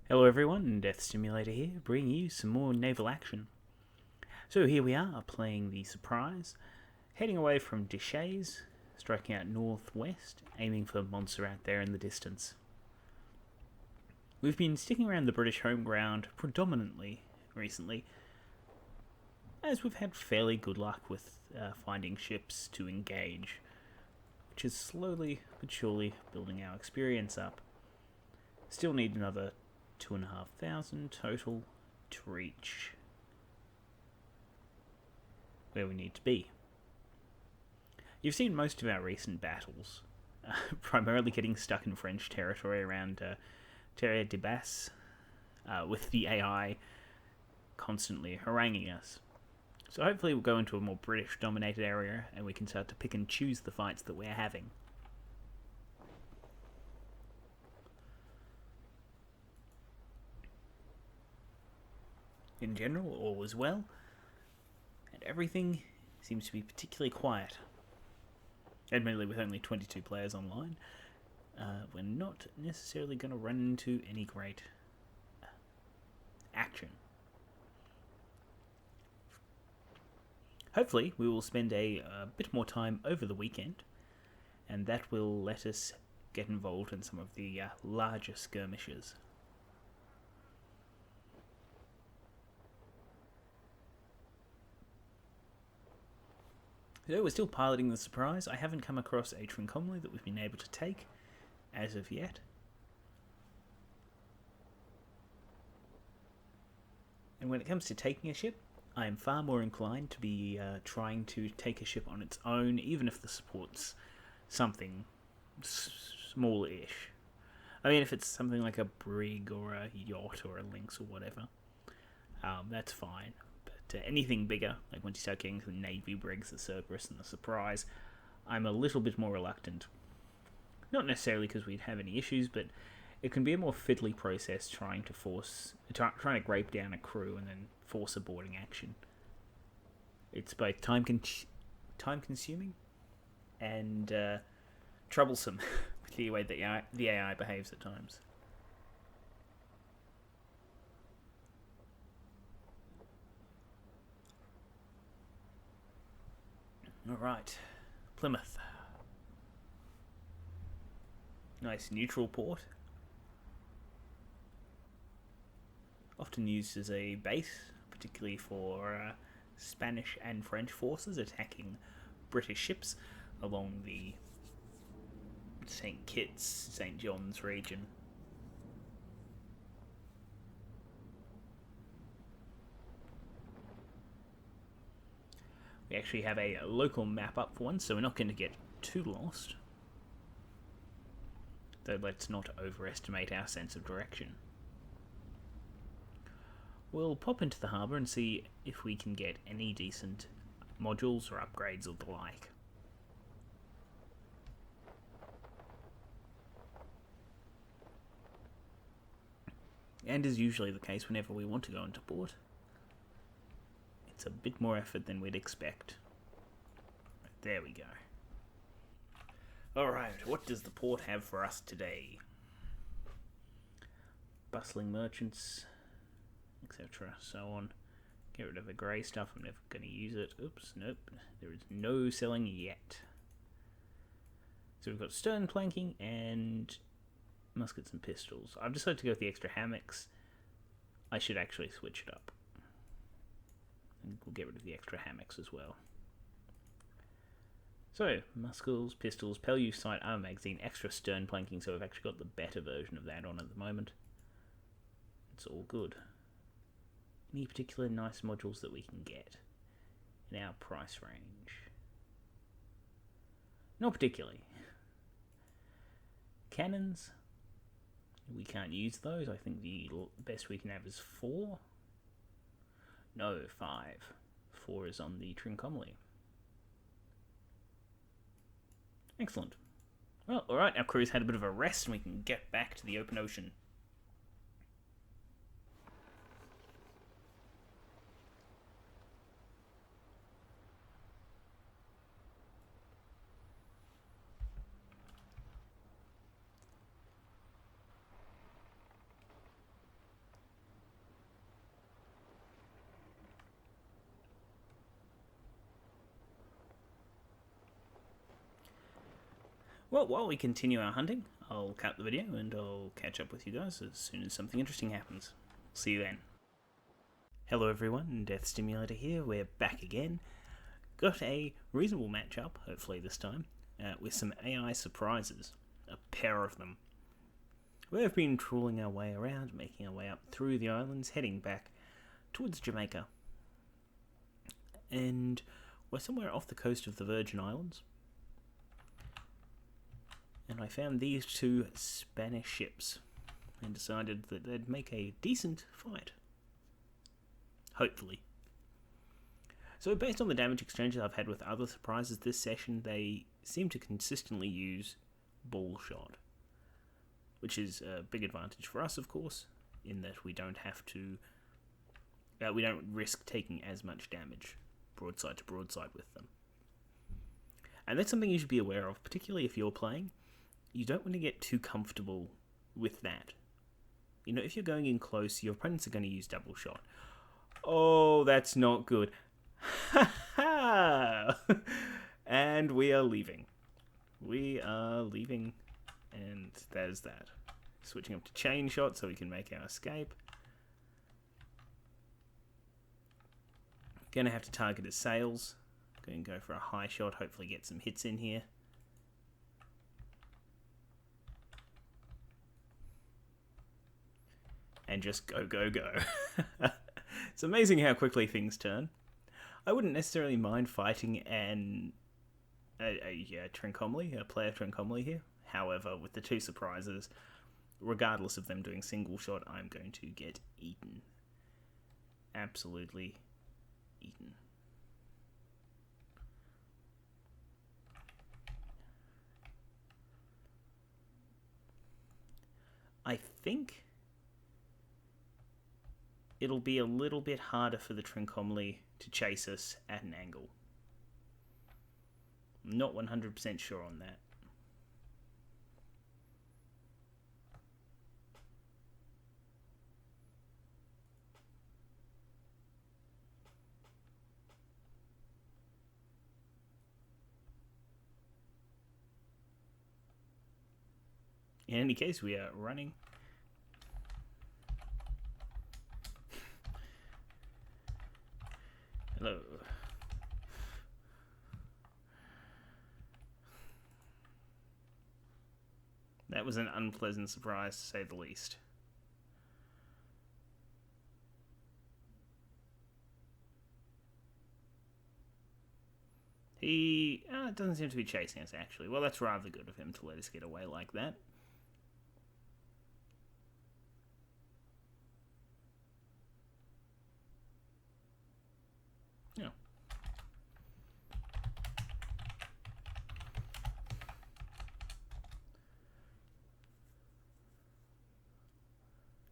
Hello everyone, Death Stimulator here, bringing you some more naval action. So here we are, playing the Surprise, heading away from Deshays, striking out northwest, aiming for Montserrat there in the distance. We've been sticking around the British home ground predominantly recently, as we've had fairly good luck with finding ships to engage, which is slowly but surely building our experience up. Still need another 2,500 total to reach where we need to be. You've seen most of our recent battles, primarily getting stuck in French territory around Terre de Basse, with the AI constantly haranguing us. So hopefully we'll go into a more British-dominated area and we can start to pick and choose the fights that we're having. In general, all is well, and everything seems to be particularly quiet. Admittedly, with only 22 players online, we're not necessarily going to run into any great action. Hopefully, we will spend a bit more time over the weekend, and that will let us get involved in some of the larger skirmishes. So we're still piloting the Surprise. I haven't come across a Trincomalee that we've been able to take as of yet. And when it comes to taking a ship, I am far more inclined to be trying to take a ship on its own, even if the support's something small-ish. I mean, if it's something like a brig or a yacht or a lynx or whatever, that's fine. Anything bigger, like once you start getting to the Navy brigs, the Cerberus and the Surprise, I'm a little bit more reluctant. Not necessarily because we'd have any issues, but it can be a more fiddly process trying to grape down a crew and then force a boarding action. It's both time consuming and troublesome with the way that the AI behaves at times. Alright, Plymouth. Nice neutral port. Often used as a base, particularly for Spanish and French forces attacking British ships along the St. Kitts, St. John's region. We actually have a local map up for once, so we're not going to get too lost. Though let's not overestimate our sense of direction. We'll pop into the harbour and see if we can get any decent modules or upgrades or the like. And as usually the case whenever we want to go into port, it's a bit more effort than we'd expect. Right, there we go. Alright, what does the port have for us today? Bustling merchants, etc. so on. Get rid of the grey stuff, I'm never going to use it. Oops, nope. There is no selling yet. So we've got stern planking and muskets and pistols. I've decided to go with the extra hammocks. I should actually switch it up. And we'll get rid of the extra hammocks as well. So, muskets, pistols, Pellew sight, armor magazine, extra stern planking, so we've actually got the better version of that on at the moment. It's all good. Any particular nice modules that we can get in our price range? Not particularly. Cannons, we can't use those. I think the best we can have is 4. No, 5. 4 is on the Trincomalee. Excellent. Well, alright, our crew's had a bit of a rest and we can get back to the open ocean. Well, while we continue our hunting, I'll cut the video and I'll catch up with you guys as soon as something interesting happens. See you then. Hello everyone, Death Stimulator here, we're back again. Got a reasonable matchup, hopefully this time, with some AI surprises. A pair of them. We've been trawling our way around, making our way up through the islands, heading back towards Jamaica. And we're somewhere off the coast of the Virgin Islands. And I found these two Spanish ships and decided that they'd make a decent fight. Hopefully. So based on the damage exchanges I've had with other surprises this session, they seem to consistently use ball shot, which is a big advantage for us, of course, in that we don't have to, we don't risk taking as much damage broadside to broadside with them. And that's something you should be aware of, particularly if you're playing. You don't want to get too comfortable with that. You know, if you're going in close, your opponents are going to use double shot. Oh, that's not good. Ha ha! And we are leaving. We are leaving, and there's that. Switching up to chain shot so we can make our escape. Gonna have to target his sails. Going to go for a high shot, hopefully get some hits in here. And just go, go, go. It's amazing how quickly things turn. I wouldn't necessarily mind fighting a Trincomalee, a player Trincomalee here. However, with the two surprises, regardless of them doing single shot, I'm going to get eaten. Absolutely eaten. I think it'll be a little bit harder for the Trincomalee to chase us at an angle. I'm not 100% sure on that. In any case, we are running. Hello. That was an unpleasant surprise, to say the least. He doesn't seem to be chasing us, actually. Well, that's rather good of him to let us get away like that. Yeah.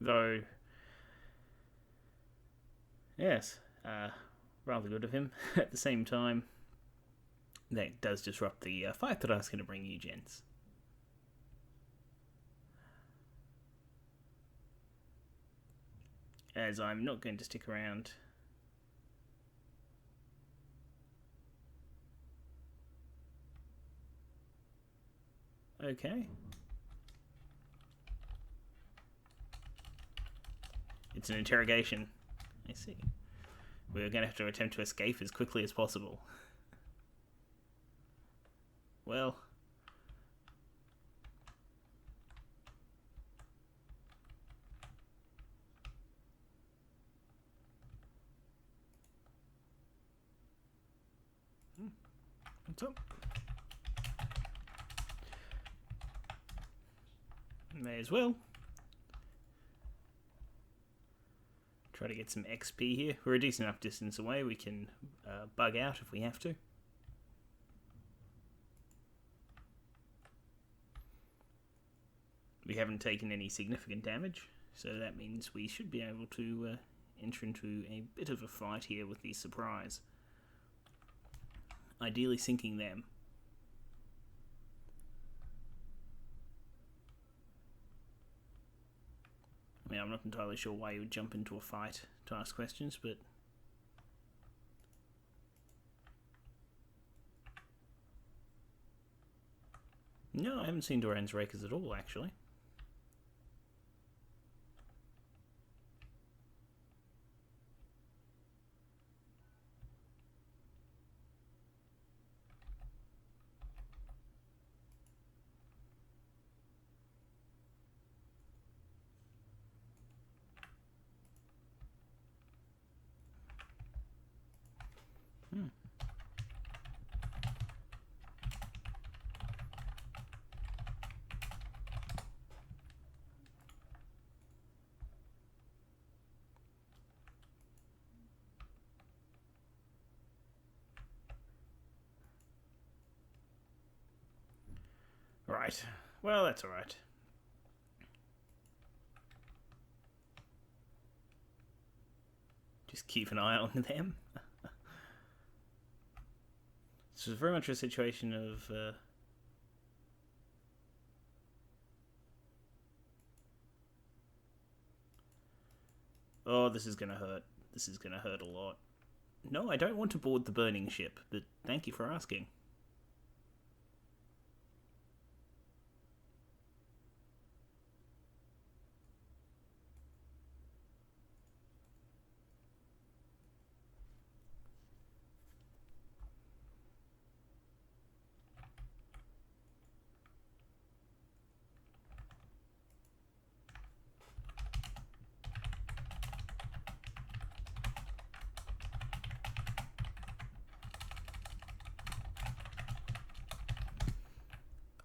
Though, yes, rather good of him. At the same time, that does disrupt the fight that I was going to bring you, gents. As I'm not going to stick around. Okay. It's an interrogation. I see. We're going to have to attempt to escape as quickly as possible. Well. What's up? May as well. Try to get some XP here. We're a decent enough distance away. We can bug out if we have to. We haven't taken any significant damage, so that means we should be able to enter into a bit of a fight here with the surprise. Ideally sinking them. I mean, I'm not entirely sure why you would jump into a fight to ask questions, but... No, I haven't seen Doran's Rakers at all, actually. Right. Well, that's alright. Just keep an eye on them. This was very much a situation of... oh, this is going to hurt. This is going to hurt a lot. No, I don't want to board the burning ship, but thank you for asking.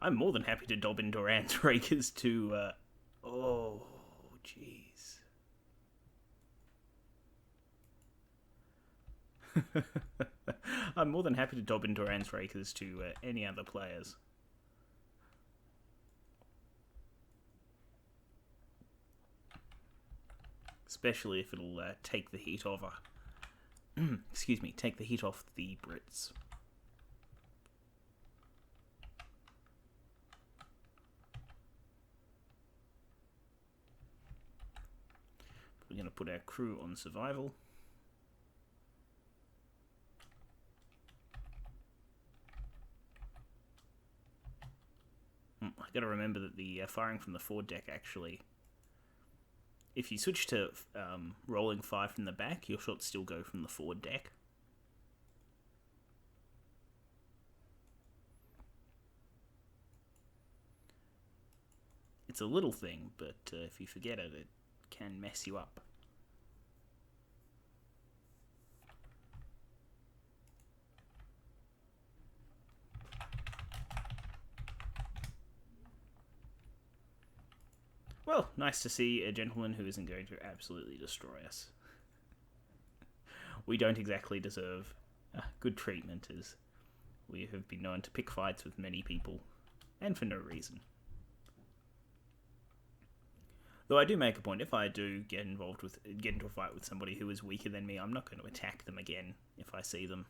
I'm more than happy to dob in Doran's Rakers to... oh, jeez. I'm more than happy to dob in Doran's Rakers to any other players. Especially if it'll take the heat off... excuse me, take the heat off the Brits. We're going to put our crew on survival. I got to remember that the firing from the forward deck actually, if you switch to rolling fire from the back, your shots still go from the forward deck. It's a little thing, but if you forget it, it can mess you up. Well, nice to see a gentleman who isn't going to absolutely destroy us. We don't exactly deserve good treatment, as we have been known to pick fights with many people, and for no reason. Though I do make a point, if I do get into a fight with somebody who is weaker than me, I'm not going to attack them again if I see them.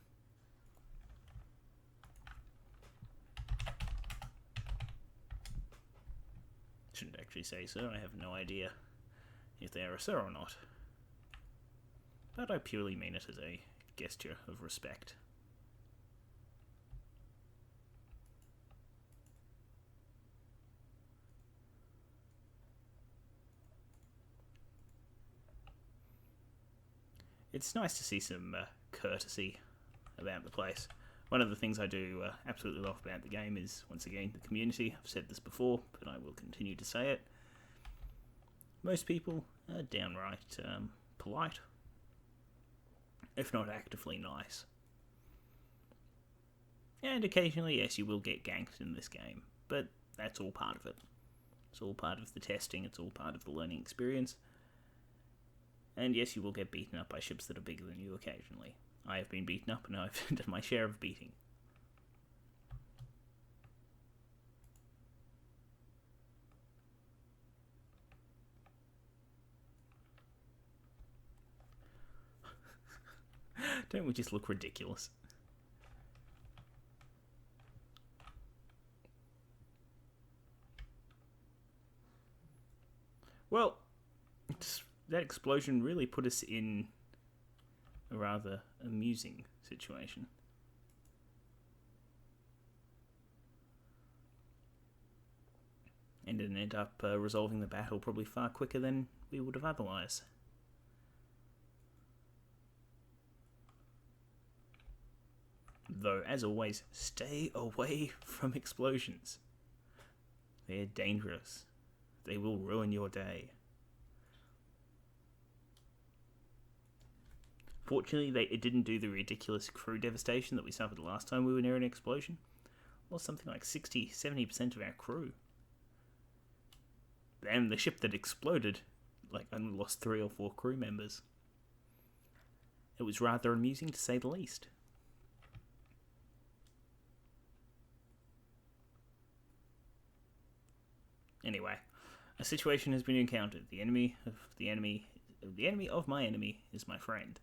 Shouldn't actually say so, I have no idea if they are a sir or not. But I purely mean it as a gesture of respect. It's nice to see some courtesy about the place. One of the things I do absolutely love about the game is, once again, the community. I've said this before, but I will continue to say it. Most people are downright polite, if not actively nice. And occasionally, yes, you will get ganked in this game, but that's all part of it. It's all part of the testing, it's all part of the learning experience. And yes, you will get beaten up by ships that are bigger than you occasionally. I have been beaten up and I've done my share of beating. Don't we just look ridiculous? Well, that explosion really put us in a rather amusing situation. and it ended up resolving the battle probably far quicker than we would have otherwise. Though, as always, stay away from explosions. They're dangerous. They will ruin your day. Fortunately, it didn't do the ridiculous crew devastation that we suffered the last time we were near an explosion. Lost something like 60-70% of our crew. And the ship that exploded, only lost 3 or 4 crew members. It was rather amusing, to say the least. Anyway, a situation has been encountered. The enemy of my enemy is my friend.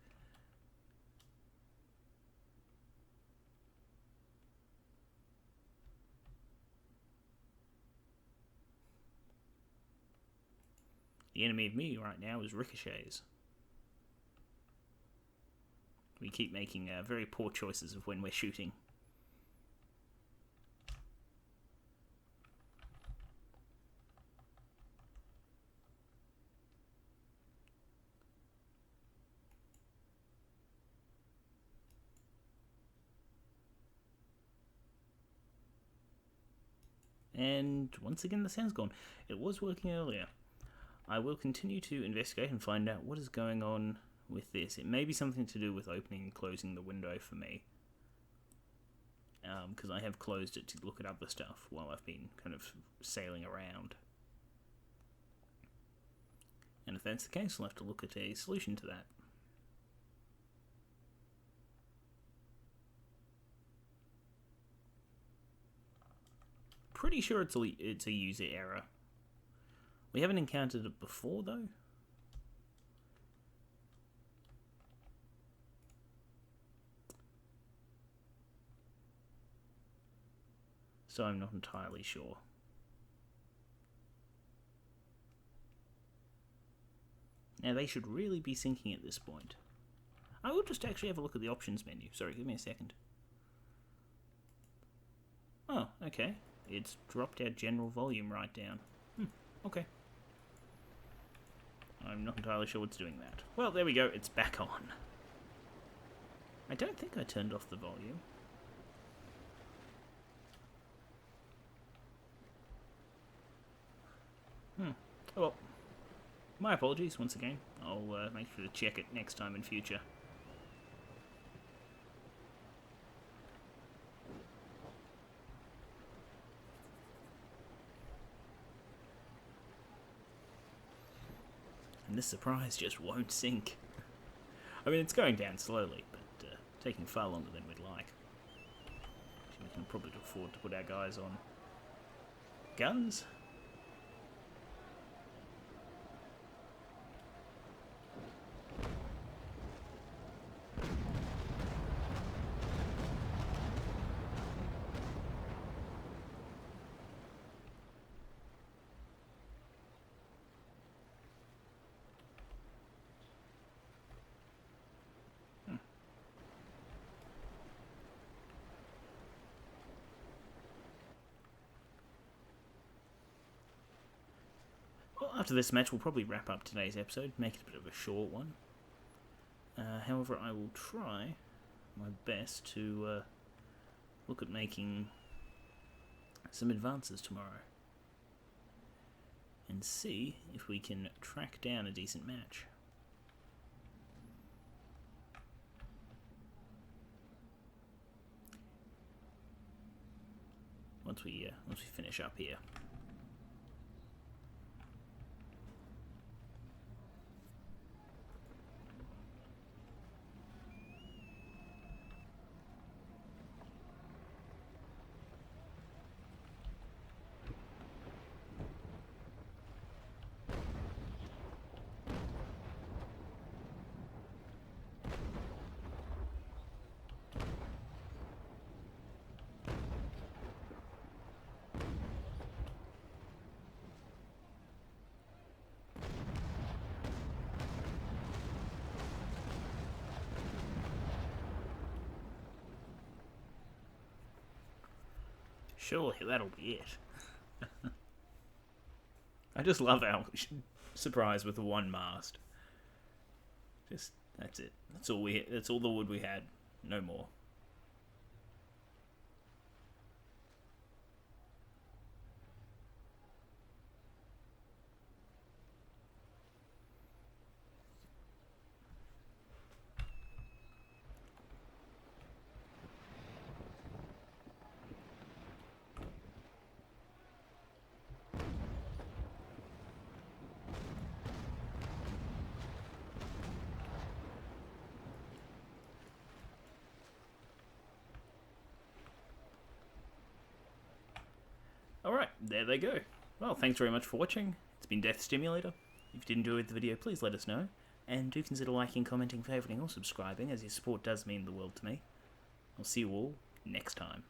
The enemy of me right now is ricochets. We keep making very poor choices of when we're shooting. And once again the sound's gone. It was working earlier. I will continue to investigate and find out what is going on with this. It may be something to do with opening and closing the window for me. Because I have closed it to look at other stuff while I've been kind of sailing around. And if that's the case, I'll have to look at a solution to that. Pretty sure it's a user error. We haven't encountered it before, though. So I'm not entirely sure. Now, they should really be syncing at this point. I will just actually have a look at the options menu. Sorry, give me a second. Oh, okay. It's dropped our general volume right down. Okay. I'm not entirely sure what's doing that. Well, there we go. It's back on. I don't think I turned off the volume. Oh, well. My apologies once again. I'll make sure to check it next time in future. And this surprise just won't sink. I mean, it's going down slowly, but taking far longer than we'd like. We can probably afford to put our guys on guns. Well, after this match, we'll probably wrap up today's episode, make it a bit of a short one. However, I will try my best to look at making some advances tomorrow and see if we can track down a decent match. Once we finish up here. Surely that'll be it. I just love our surprise with the one mast. Just, that's it. That's all the wood we had. No more. Alright, there they go. Well, thanks very much for watching. It's been Death Stimulator. If you did enjoy the video, please let us know. And do consider liking, commenting, favouriting or subscribing, as your support does mean the world to me. I'll see you all next time.